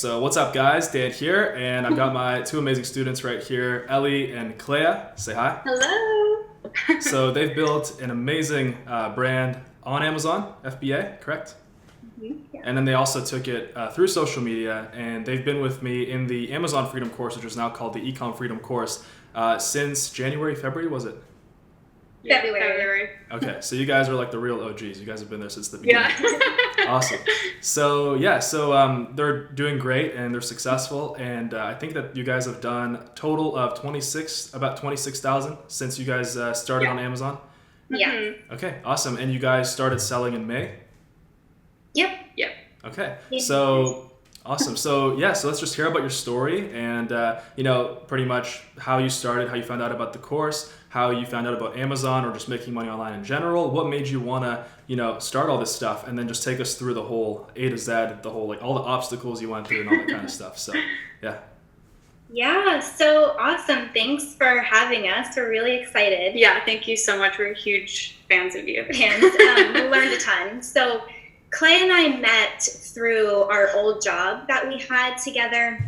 So what's up, guys? Dan here, and I've got my two amazing students right here, Ellie and Clea. Say hi. Hello. So they've built an amazing brand on Amazon, FBA, correct? Yeah. And then they also took it through social media, and they've been with me in the Amazon Freedom course, which is now called the Ecom Freedom course, since January, February, was it? February. Okay, so you guys are like the real OGs. You guys have been there since the beginning. Yeah. Awesome. So they're doing great and they're successful, and I think that you guys have done a total of about 26,000 since you guys started on Amazon. Yeah. Mm-hmm. Okay, awesome. And you guys started selling in May? Yep. Okay, Yeah. so awesome. So let's just hear about your story and pretty much how you started, how you found out about the course, how you found out about Amazon or just making money online in general. What made you want to start all this stuff, and then just take us through the whole A to Z, the whole like all the obstacles you went through and all that kind of stuff. So Yeah, so awesome. Thanks for having us. We're really excited. Yeah, thank you so much. We're huge fans of you. And we learned a ton. So Clay and I met through our old job that we had together.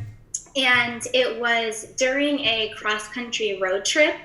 And it was during a cross-country road trip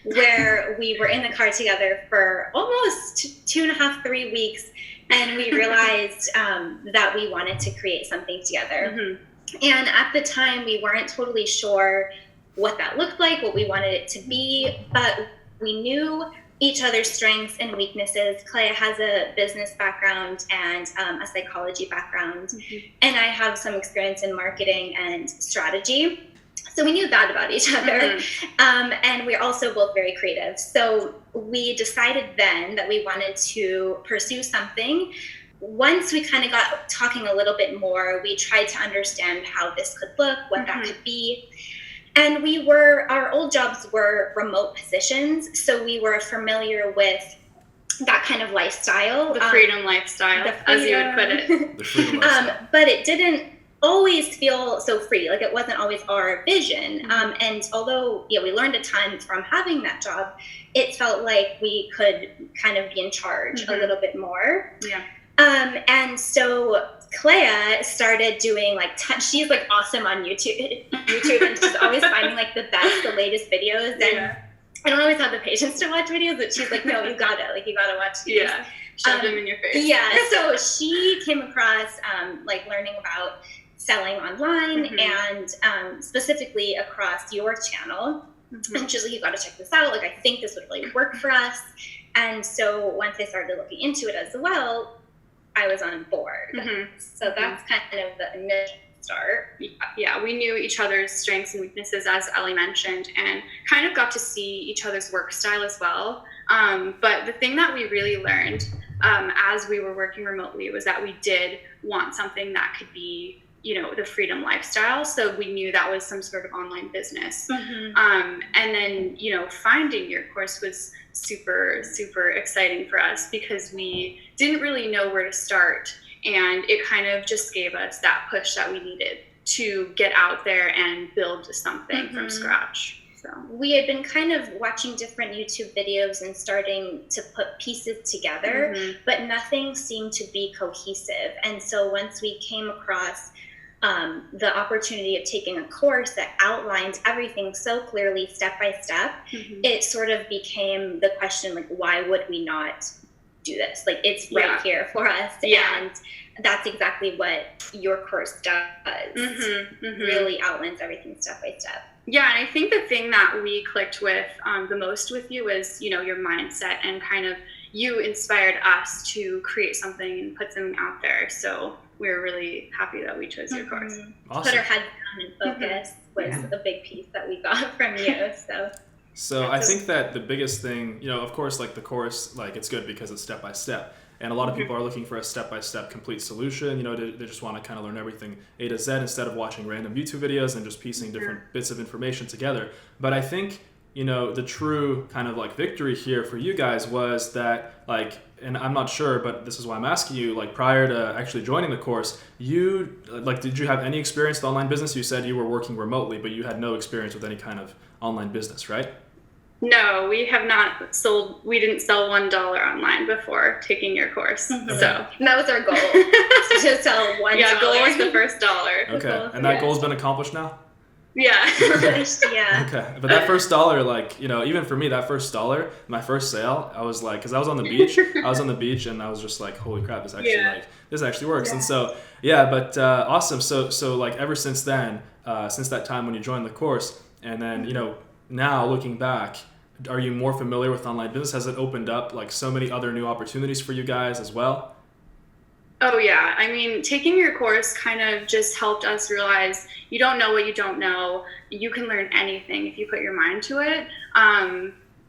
where we were in the car together for almost 2.5, 3 weeks. And we realized that we wanted to create something together. Mm-hmm. And at the time, we weren't totally sure what that looked like, what we wanted it to be, but we knew each other's strengths and weaknesses. Clea has a business background and a psychology background, Mm-hmm. and I have some experience in marketing and strategy. So we knew that about each other. Mm-hmm. And we're also both very creative. So we decided then that we wanted to pursue something. Once we kind of got talking a little bit more, we tried to understand how this could look, what that could be. And our old jobs were remote positions, so we were familiar with that kind of lifestyle. The freedom lifestyle, as you would put it. the freedom lifestyle. But it didn't always feel so free. Like, it wasn't always our vision. And although we learned a ton from having that job, it felt like we could kind of be in charge a little bit more. Yeah. And so Clea started doing she's like awesome on YouTube and she's always finding like the best, the latest videos. And I don't always have the patience to watch videos, but she's like, no, you gotta watch these. Yeah. Shove them in your face. Yeah. So she came across learning about selling online and specifically across your channel. And she's like, you gotta check this out. Like, I think this would really work for us. And so once I started looking into it as well, I was on board. So that's kind of the initial start. Yeah, we knew each other's strengths and weaknesses, as Ellie mentioned, and kind of got to see each other's work style as well. But the thing that we really learned as we were working remotely was that we did want something that could be, the freedom lifestyle. So we knew that was some sort of online business. And then, finding your course was super, super exciting for us because we didn't really know where to start. And it kind of just gave us that push that we needed to get out there and build something from scratch. So we had been kind of watching different YouTube videos and starting to put pieces together, but nothing seemed to be cohesive. And so once we came across the opportunity of taking a course that outlined everything so clearly, step by step, it sort of became the question, like, why would we not do this? Like, it's right here for us. And that's exactly what your course does. Really outlines everything step by step. Yeah, and I think the thing that we clicked with the most with you was, your mindset, and kind of you inspired us to create something and put something out there. So we're really happy that we chose your course. Awesome. Put our heads down and focus was a big piece that we got from you. So I think that the biggest thing, of course, like the course, like it's good because it's step by step. And a lot of people are looking for a step-by-step complete solution. They just want to kind of learn everything A to Z instead of watching random YouTube videos and just piecing different bits of information together. But I think, the true kind of like victory here for you guys was that, like, and I'm not sure, but this is why I'm asking you, like, prior to actually joining the course, did you have any experience with online business? You said you were working remotely, but you had no experience with any kind of online business, right? No, we have not sold. We didn't sell $1 online before taking your course. So and that was our goal, to sell $1. Yeah, goal was the first dollar. Okay, and that goal's been accomplished now? Yeah. Yeah. Okay, but that first dollar, like, you know, even for me, that first dollar, my first sale, I was like, because I was on the beach, and I was just like, holy crap, this actually works. And so, but awesome. So like ever since then, since that time when you joined the course, and then, you know, now looking back, are you more familiar with online business? Has it opened up like so many other new opportunities for you guys as well? Oh yeah, I mean, taking your course kind of just helped us realize you don't know what you don't know. You can learn anything if you put your mind to it.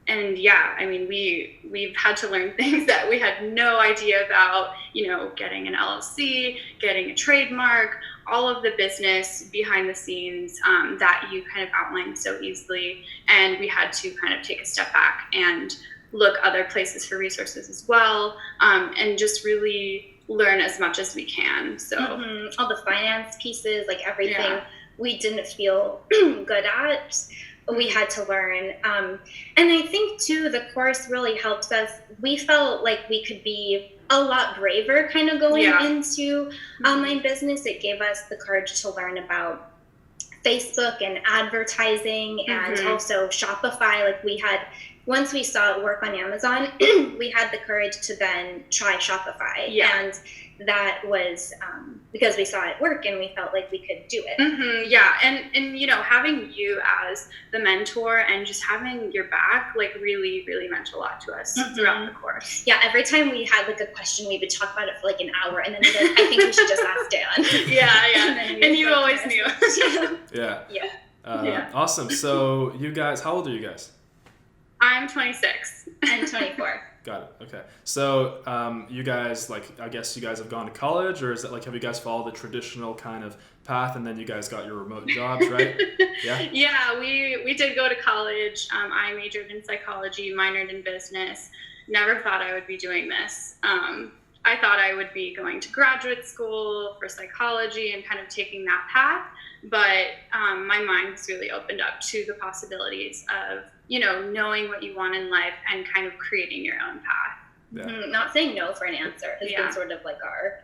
And yeah, I mean, we've had to learn things that we had no idea about, you know, getting an LLC, getting a trademark, all of the business behind the scenes that you kind of outlined so easily. And we had to kind of take a step back and look other places for resources as well, and just really learn as much as we can. So all the finance pieces, like everything we didn't feel good at, we had to learn. And I think too, the course really helped us. We felt like we could be a lot braver kind of going into online business. It gave us the courage to learn about Facebook and advertising and also Shopify. Like once we saw it work on Amazon, we had the courage to then try Shopify. And that was because we saw it work and we felt like we could do it. Yeah, and you know, having you as the mentor and just having your back, like really, really meant a lot to us throughout the course. Yeah, every time we had like a question, we would talk about it for like an hour, and then we'd be like, I think we should just ask Dan. And you always knew. Awesome. So you guys, how old are you guys? I'm 26. I'm 24. Got it. Okay. So you guys, like, I guess you guys have gone to college, or is it like, have you guys followed the traditional kind of path and then you guys got your remote jobs, right? Yeah, we did go to college. I majored in psychology, minored in business. Never thought I would be doing this. I thought I would be going to graduate school for psychology and kind of taking that path. But my mind was really opened up to the possibilities of, you know, knowing what you want in life and kind of creating your own path. Not saying no for an answer has been sort of like our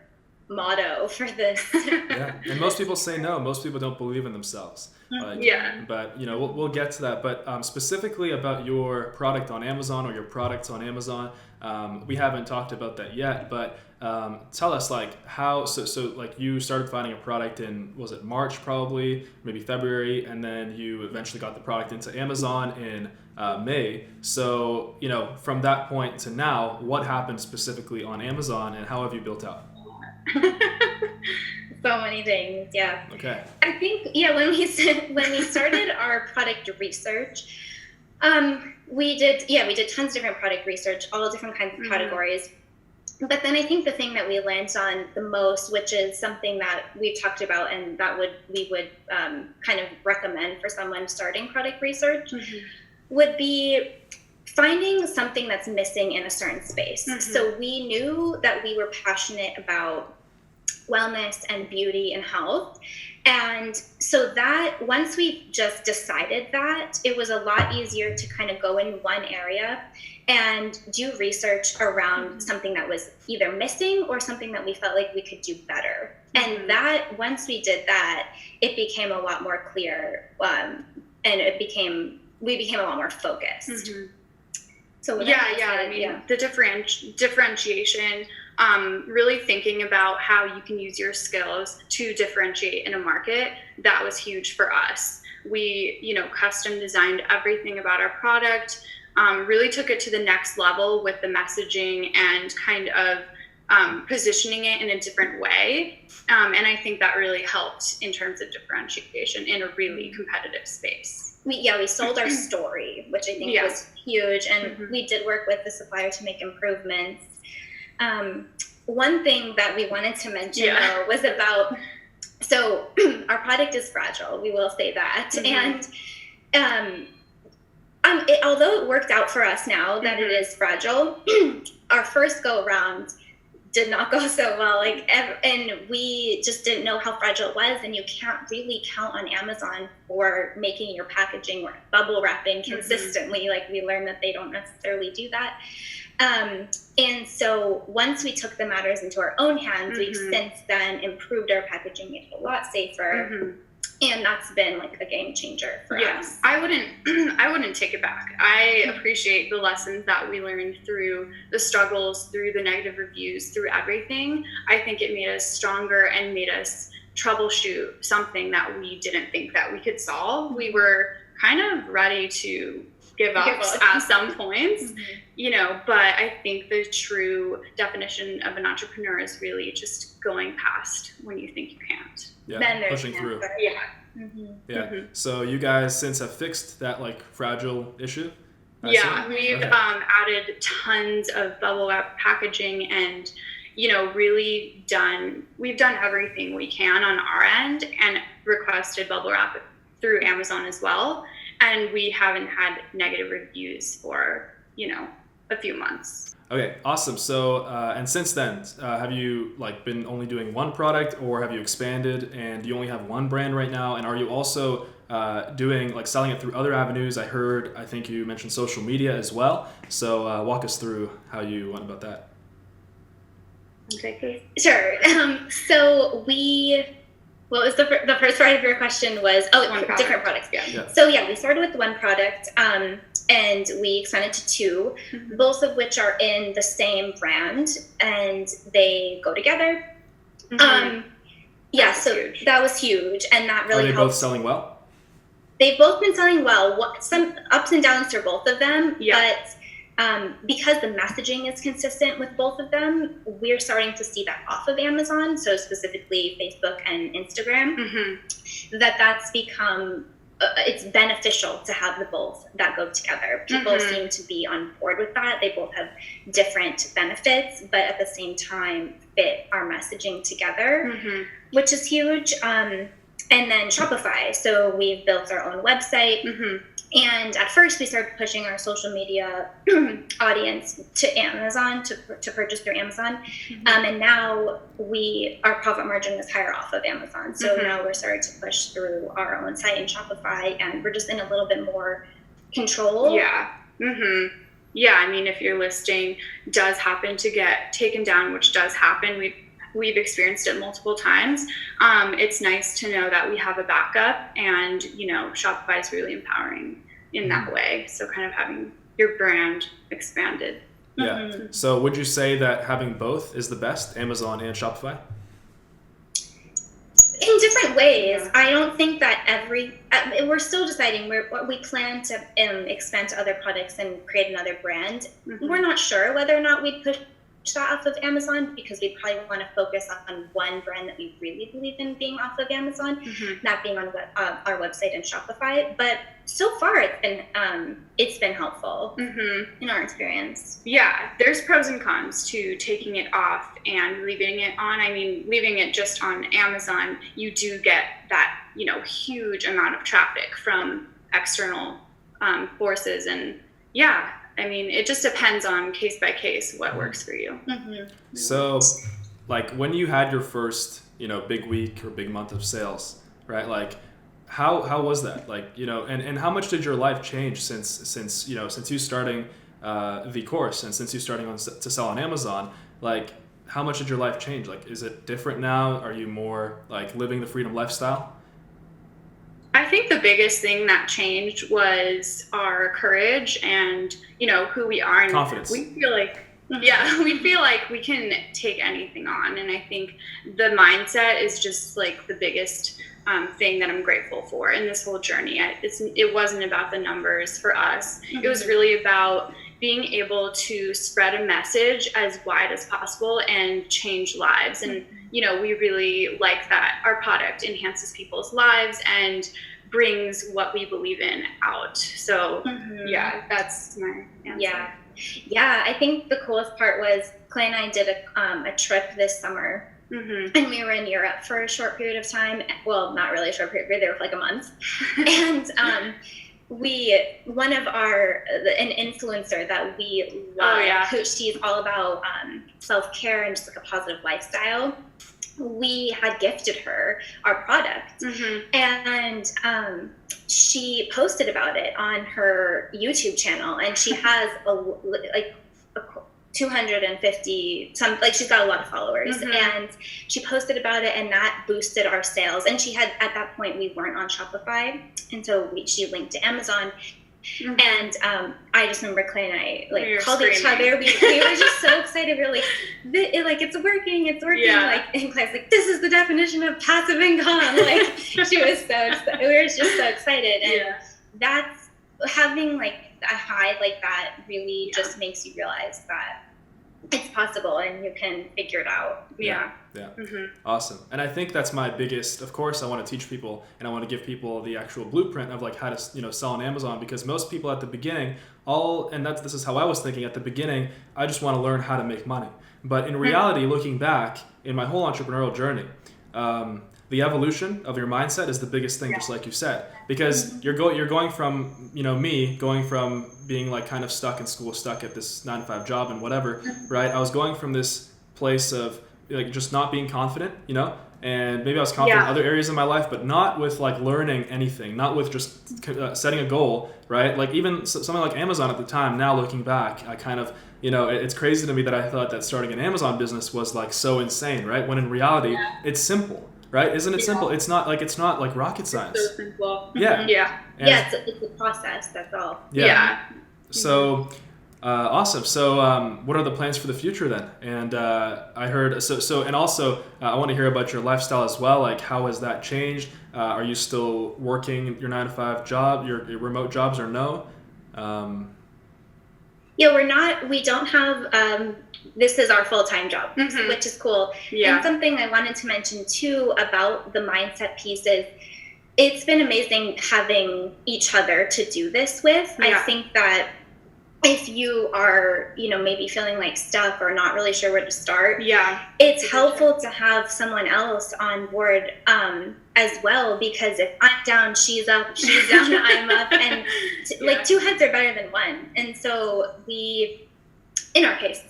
motto for this. And most people say no. Most people don't believe in themselves. But, you know, we'll get to that. But specifically about your product on Amazon or your products on Amazon, we haven't talked about that yet. But tell us, like, how, so like you started finding a product in, was it March probably, maybe February, and then you eventually got the product into Amazon in May. So, you know, from that point to now, what happened specifically on Amazon and how have you built out? So many things, Okay. I think, when we started our product research, we did tons of different product research, all different kinds of categories. But then I think the thing that we landed on the most, which is something that we've talked about and that we would kind of recommend for someone starting product research, would be finding something that's missing in a certain space. So we knew that we were passionate about wellness and beauty and health. And so that once we just decided that, it was a lot easier to kind of go in one area and do research around something that was either missing or something that we felt like we could do better. And that once we did that, it became a lot more clear, and we became a lot more focused. So the differentiation, really thinking about how you can use your skills to differentiate in a market, that was huge for us. We, you know, custom designed everything about our product, really took it to the next level with the messaging and kind of positioning it in a different way. And I think that really helped in terms of differentiation in a really competitive space. We sold our story, which I think was huge, and we did work with the supplier to make improvements. One thing that we wanted to mention though was about, so our product is fragile, we will say that, and although it worked out for us now that it is fragile, our first go around, did not go so well. And we just didn't know how fragile it was. And you can't really count on Amazon for making your packaging or bubble wrapping consistently. Like, we learned that they don't necessarily do that. And so once we took the matters into our own hands, we've since then improved our packaging, made it a lot safer. And that's been like a game changer for us. I wouldn't take it back. I appreciate the lessons that we learned through the struggles, through the negative reviews, through everything. I think it made us stronger and made us troubleshoot something that we didn't think that we could solve. We were kind of ready to give up at some points, you know, but I think the true definition of an entrepreneur is really just going past when you think you can't. Yeah, pushing through. So you guys since have fixed that like fragile issue? We've added tons of bubble wrap packaging and, you know, we've done everything we can on our end and requested bubble wrap through Amazon as well. And we haven't had negative reviews for, you know, a few months. Okay, awesome. So, and since then, have you like been only doing one product, or have you expanded and you only have one brand right now? And are you also doing like selling it through other avenues? I think you mentioned social media as well. So walk us through how you went about that. Okay. Sure. So what was the first part of your question was, different products. Yeah. So we started with one product, and we expanded to two, both of which are in the same brand, and they go together. So huge. That was huge, and that really helped. Are they both selling well? They've both been selling well. Some ups and downs for both of them, but because the messaging is consistent with both of them, we're starting to see that off of Amazon, so specifically Facebook and Instagram, that's become, it's beneficial to have the both that go together. People seem to be on board with that. They both have different benefits, but at the same time fit our messaging together, which is huge. And then Shopify. So we've built our own website. And at first we started pushing our social media audience to Amazon, to purchase through Amazon. And now our profit margin is higher off of Amazon. So now we're starting to push through our own site in Shopify, and we're just in a little bit more control. Yeah, I mean, if your listing does happen to get taken down, which does happen, we've experienced it multiple times. It's nice to know that we have a backup, and, you know, Shopify is really empowering in that way. So kind of having your brand expanded. Yeah. So would you say that having both is the best, Amazon and Shopify? In different ways. I don't think that we're still deciding. We plan to expand to other products and create another brand. We're not sure whether or not we'd push that off of Amazon, because we probably want to focus on one brand that we really believe in being off of Amazon, that being on our website and Shopify. But so far it's been helpful in our experience. Yeah, there's pros and cons to taking it off and leaving it on. I mean, leaving it just on Amazon, you do get that, you know, huge amount of traffic from external forces, and I mean, it just depends on case by case what works for you. So, like, when you had your first, you know, big week or big month of sales, right? Like, how was that? Like, you know, and how much did your life change since you starting the course, and since you starting to sell on Amazon? Like, how much did your life change? Like, is it different now? Are you more like living the freedom lifestyle? I think the biggest thing that changed was our courage and, you know, who we are. And confidence. We feel like, we can take anything on. And I think the mindset is just like the biggest thing that I'm grateful for in this whole journey. It wasn't about the numbers for us. It was really about being able to spread a message as wide as possible and change lives. And, you know, we really like that our product enhances people's lives and brings what we believe in out. So that's my answer. Yeah, I think the coolest part was Clay and I did a trip this summer. And we were in Europe for a short period of time. Well, not really a short period, we were there for like a month. And one of an influencer that we love, who she's all about self-care and just like a positive lifestyle. We had gifted her our product, and she posted about it on her YouTube channel, and she has 250 she's got a lot of followers, and she posted about it, and that boosted our sales. And she had, at that point, we weren't on Shopify, and so she linked to Amazon. And I just remember Clay and I called each other. We were just so excited. We were like, it's working. And Clay's like, this is the definition of passive income. Like, she was so excited. We were just so excited. And that's, having like a high like that really just makes you realize that it's possible and you can figure it out. Yeah. Awesome. And I think that's my biggest, of course, I want to teach people, and I want to give people the actual blueprint of like how to, sell on Amazon, because most people at the beginning, this is how I was thinking at the beginning, I just want to learn how to make money. But in reality, looking back in my whole entrepreneurial journey, the evolution of your mindset is the biggest thing, just like you said, because you're going from, me going from being like kind of stuck in school, stuck at this 9-to-5 job and whatever, right? I was going from this place of like just not being confident, and maybe I was confident in other areas of my life, but not with like learning anything, not with just setting a goal, right? Like even something like Amazon at the time, now looking back, I kind of, it's crazy to me that I thought that starting an Amazon business was like so insane, right? When in reality, it's simple. Right? Isn't it simple? It's not like rocket science. It's so simple. Yeah. It's a process. That's all. Yeah. So, awesome. So, what are the plans for the future then? And I heard and also I want to hear about your lifestyle as well. Like, how has that changed? Are you still working your 9-to-5 job, your remote jobs, or no? We don't have, this is our full-time job, which is cool. And something I wanted to mention too about the mindset piece is it's been amazing having each other to do this with. I think that if you are, maybe feeling like stuck or not really sure where to start, it's helpful to have someone else on board as well, because if I'm down, she's up, she's down, I'm up, and two heads are better than one. And so in our case,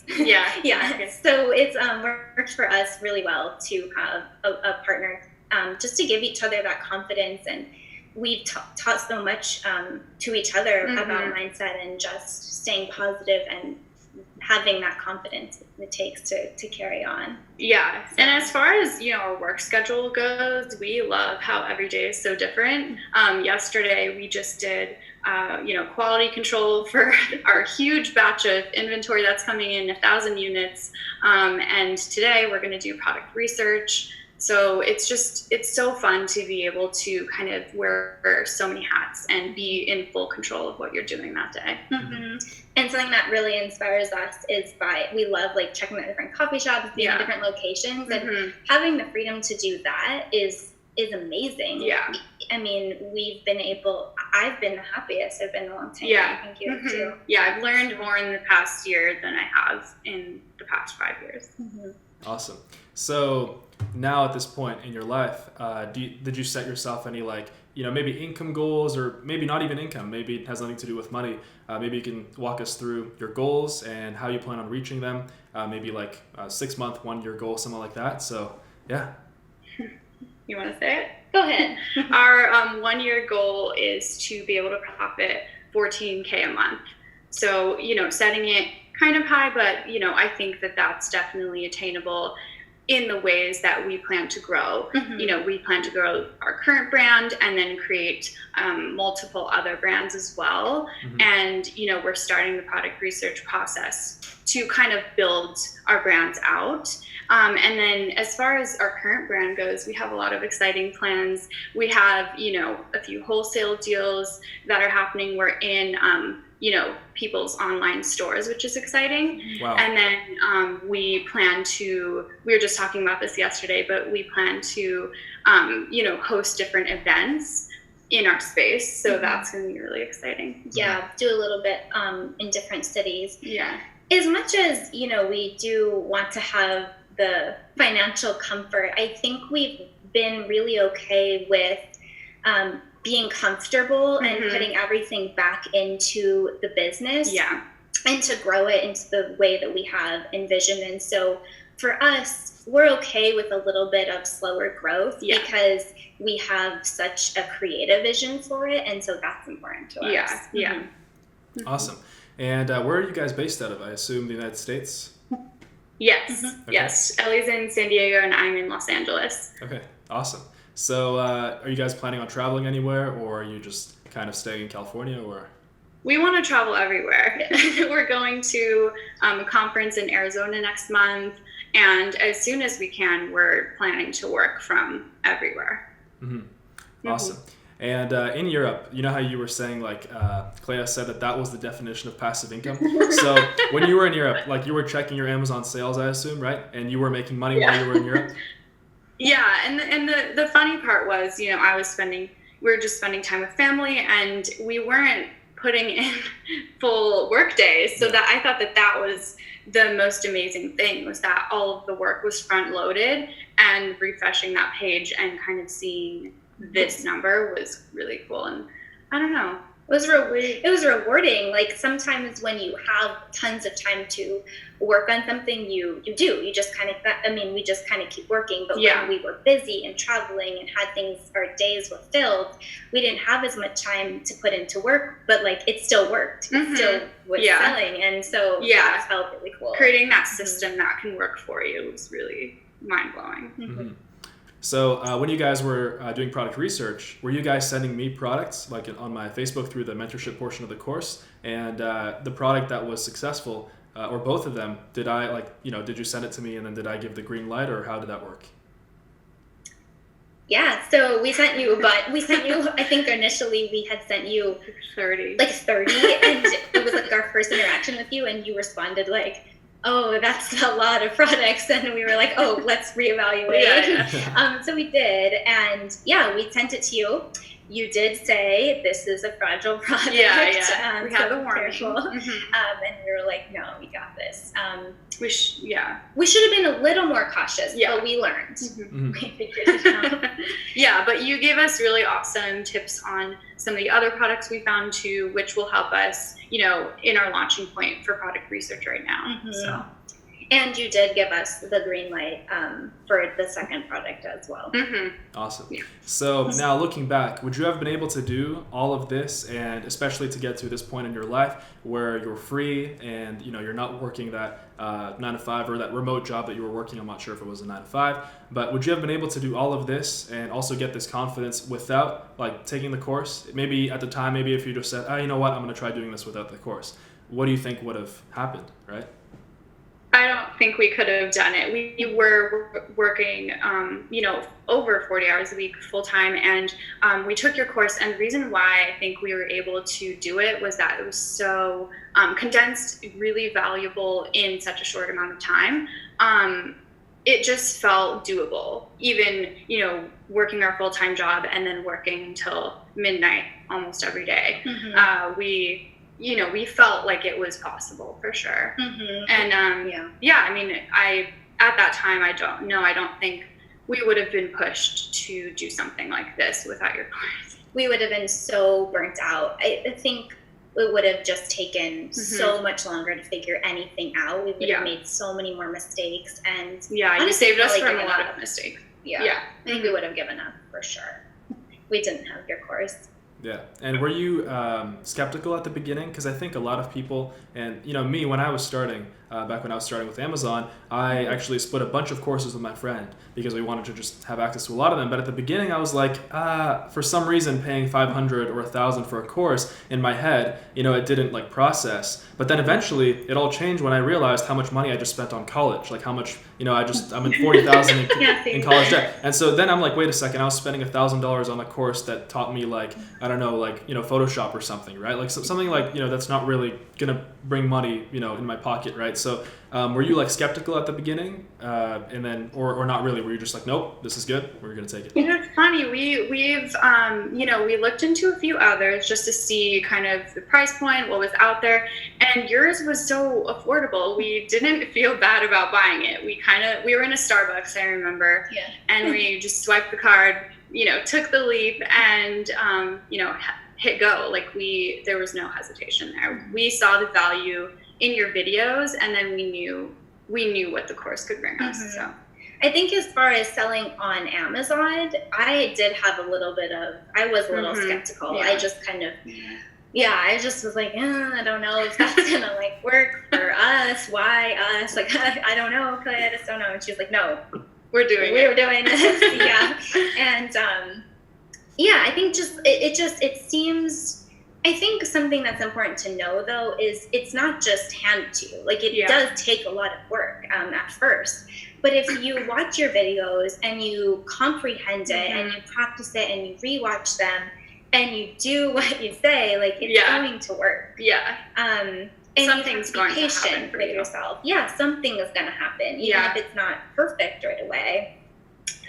so it's worked for us really well to have a partner, just to give each other that confidence. And we've taught so much to each other about mindset and just staying positive and having that confidence it takes to carry on. Yeah. So. And as far as, our work schedule goes, we love how every day is so different. Yesterday we just did, quality control for our huge batch of inventory that's coming in 1,000 units. And today we're going to do product research. So it's so fun to be able to kind of wear so many hats and be in full control of what you're doing that day. And something that really inspires us is we love like checking out different coffee shops, being in different locations, and having the freedom to do that is amazing. Yeah. I mean, I've been the happiest I've been in a long time. Yeah. I think you too. Yeah, I've learned more in the past year than I have in the past 5 years. Awesome. So now at this point in your life, did you set yourself any maybe income goals, or maybe not even income, maybe it has nothing to do with money. Maybe you can walk us through your goals and how you plan on reaching them. Maybe like a 6-month, 1-year goal, something like that. So yeah. You want to say it? Go ahead. Our 1-year goal is to be able to profit $14K a month. So, setting it kind of high, but, I think that that's definitely attainable in the ways that we plan to grow. We plan to grow our current brand and then create multiple other brands as well. And, we're starting the product research process to kind of build our brands out. And then as far as our current brand goes, we have a lot of exciting plans. We have, a few wholesale deals that are happening. We're in, people's online stores, which is exciting. Wow. And then we were just talking about this yesterday, but we plan to, host different events in our space. So that's going to be really exciting. Yeah, do a little bit in different cities. Yeah. As much as, we do want to have the financial comfort, I think we've been really okay with being comfortable and putting everything back into the business and to grow it into the way that we have envisioned. And so for us, we're okay with a little bit of slower growth because we have such a creative vision for it. And so that's important to us. Awesome. And where are you guys based out of? I assume the United States? Yes. Okay. Yes. Ellie's in San Diego and I'm in Los Angeles. Okay. Awesome. So are you guys planning on traveling anywhere, or are you just kind of staying in California, or? We want to travel everywhere. We're going to a conference in Arizona next month, and as soon as we can, we're planning to work from everywhere. Awesome. And in Europe, you know how you were saying, like, Clea said that was the definition of passive income. So when you were in Europe, like, you were checking your Amazon sales, I assume, right? And you were making money while you were in Europe? Yeah, and the funny part was, we were just spending time with family, and we weren't putting in full work days. So that I thought that was the most amazing thing, was that all of the work was front loaded, and refreshing that page and kind of seeing this number was really cool. And I don't know, it was rewarding. Like, sometimes when you have tons of time to work on something, you just kind of, we just kind of keep working. But when we were busy and traveling and had things, our days were filled, we didn't have as much time to put into work, but like, it still worked. It still was selling. And so that felt really cool. Creating that system that can work for you was really mind-blowing. So when you guys were doing product research, were you guys sending me products, like on my Facebook through the mentorship portion of the course? And the product that was successful, or both of them, did you send it to me and then did I give the green light, or how did that work? Yeah, so we sent you, I think initially we had sent you 30, and it was like our first interaction with you, and you responded like, oh, that's a lot of products. And we were like, oh, let's reevaluate. So we did. And we sent it to you. You did say this is a fragile product. We had the warning. And we were like, no, we got this. We should have been a little more cautious, but we learned. We figured it out. But you gave us really awesome tips on some of the other products we found too, which will help us, in our launching point for product research right now. So. And you did give us the green light for the second product as well. Awesome. So now looking back, would you have been able to do all of this, and especially to get to this point in your life where you're free and you're not working that 9 to 5 or that remote job that you were working? I'm not sure if it was a 9 to 5, but would you have been able to do all of this and also get this confidence without like taking the course? Maybe at the time, maybe if you just said, you know what, I'm going to try doing this without the course. What do you think would have happened, right? I don't think we could have done it. We were working, over 40 hours a week full time, and we took your course. And the reason why I think we were able to do it was that it was so condensed, really valuable in such a short amount of time. It just felt doable, even, working our full-time job and then working until midnight almost every day. We felt like it was possible for sure. And at that time, I don't think we would have been pushed to do something like this without your course. We would have been so burnt out. I think it would have just taken so much longer to figure anything out. We would have made so many more mistakes. And you saved us from a lot of mistakes. I think we would have given up for sure. We didn't have your course. Yeah. And were you skeptical at the beginning? Because I think a lot of people, and me, when I was starting, back when I was starting with Amazon, I actually split a bunch of courses with my friend because we wanted to just have access to a lot of them. But at the beginning, I was like, for some reason, paying $500 or $1,000 for a course in my head, it didn't like process. But then eventually, it all changed when I realized how much money I just spent on college, like how much, I'm in $40,000 in college debt. And so then I'm like, wait a second, I was spending $1,000 on a course that taught me Photoshop or something, right? Like something like, that's not really gonna bring money, in my pocket, right? So were you like skeptical at the beginning, and then, or not really? Were you just like, nope, this is good, we're gonna take it? It's funny. We've we looked into a few others just to see kind of the price point, what was out there, and yours was so affordable. We didn't feel bad about buying it. We were in a Starbucks, I remember, and we just swiped the card, took the leap and, hit go. Like there was no hesitation there. We saw the value in your videos, and then we knew what the course could bring us. Mm-hmm. So I think as far as selling on Amazon, I did have I was a little skeptical. Yeah. I just kind of, I just was like, I don't know if that's gonna like work for us. Why us? Like, I don't know. I just don't know. And she was like, no, we're doing this. And I think it seems. I think something that's important to know though is it's not just handed to you. Like it does take a lot of work at first. But if you watch your videos and you comprehend it and you practice it and you rewatch them and you do what you say, like it's going to work. Yeah. And something's going to happen for yourself. Yeah, something is going to happen, even if it's not perfect right away.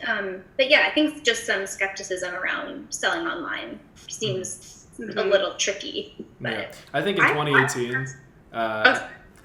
But I think just some skepticism around selling online seems a little tricky. But I think in 2018,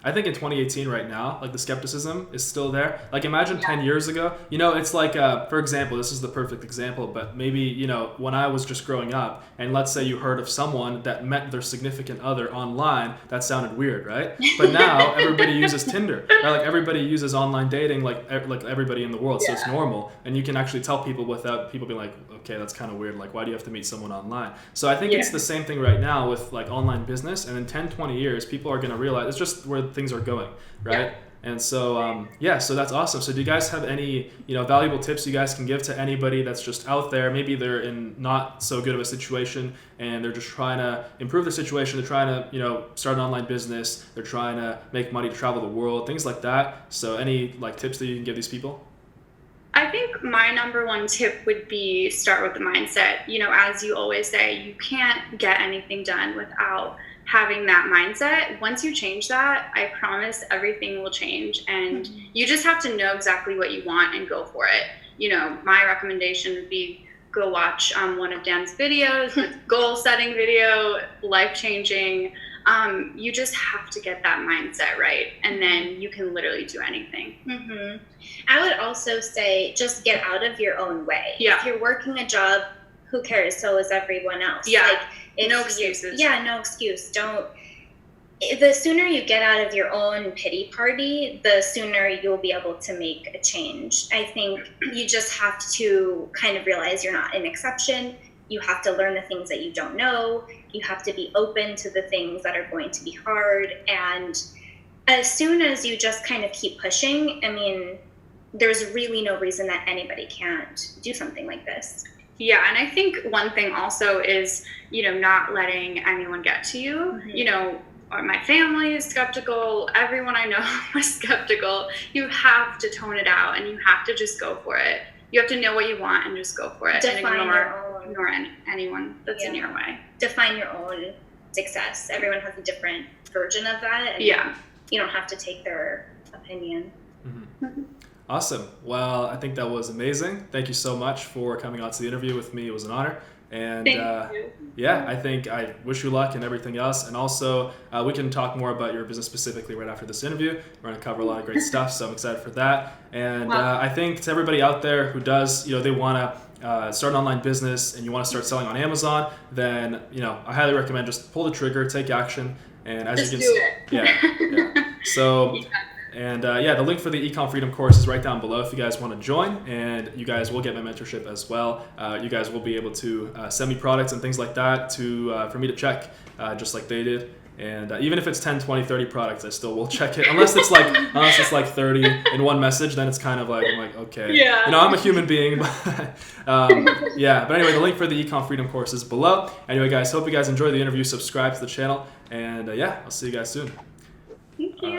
I think in 2018 right now, like the skepticism is still there. Like imagine 10 years ago, it's like, for example, this is the perfect example, but maybe, when I was just growing up and let's say you heard of someone that met their significant other online, that sounded weird, right? But now everybody uses Tinder, right? Like everybody uses online dating, like everybody in the world. So it's normal. And you can actually tell people without people being like, okay, that's kind of weird. Like, why do you have to meet someone online? So I think it's the same thing right now with like online business. And in 10, 20 years, people are going to realize it's just where things are going, right? And so so that's awesome. So do you guys have any valuable tips you guys can give to anybody that's just out there? Maybe they're in not so good of a situation and they're just trying to improve their situation. They're trying to start an online business. They're trying to make money to travel the world, things like that. So any like tips that you can give these people? I think my number one tip would be start with the mindset. As you always say, you can't get anything done without having that mindset. Once you change that, I promise everything will change, and you just have to know exactly what you want and go for it. My recommendation would be go watch one of Dan's videos, the goal setting video, life-changing. You just have to get that mindset right, and then you can literally do anything. I would also say just get out of your own way. Yeah. If you're working a job, who cares? So is everyone else. Yeah. Like, no excuses. No excuse. The sooner you get out of your own pity party, the sooner you'll be able to make a change. I think you just have to kind of realize you're not an exception. You have to learn the things that you don't know. You have to be open to the things that are going to be hard. And as soon as you just kind of keep pushing, there's really no reason that anybody can't do something like this. Yeah, and I think one thing also is, not letting anyone get to you. My family is skeptical. Everyone I know was skeptical. You have to tone it out, and you have to just go for it. You have to know what you want and just go for it. Define and ignore anyone that's in your way. Define your own success. Everyone has a different version of that. And you don't have to take their opinion. Awesome. Well, I think that was amazing. Thank you so much for coming on to the interview with me. It was an honor. And I think I wish you luck and everything else. And also, we can talk more about your business specifically right after this interview. We're going to cover a lot of great stuff, so I'm excited for that. And I think to everybody out there who does, they want to start an online business and you want to start selling on Amazon, then, I highly recommend just pull the trigger, take action. And as you can see, yeah. So. And the link for the Ecom Freedom course is right down below if you guys want to join, and you guys will get my mentorship as well. You guys will be able to send me products and things like that for me to check, just like they did. And even if it's 10, 20, 30 products, I still will check it. Unless it's like 30 in one message, then it's kind of like, I'm like, okay. Yeah. I'm a human being. But but anyway, the link for the Ecom Freedom course is below. Anyway, guys, hope you guys enjoyed the interview. Subscribe to the channel. And I'll see you guys soon.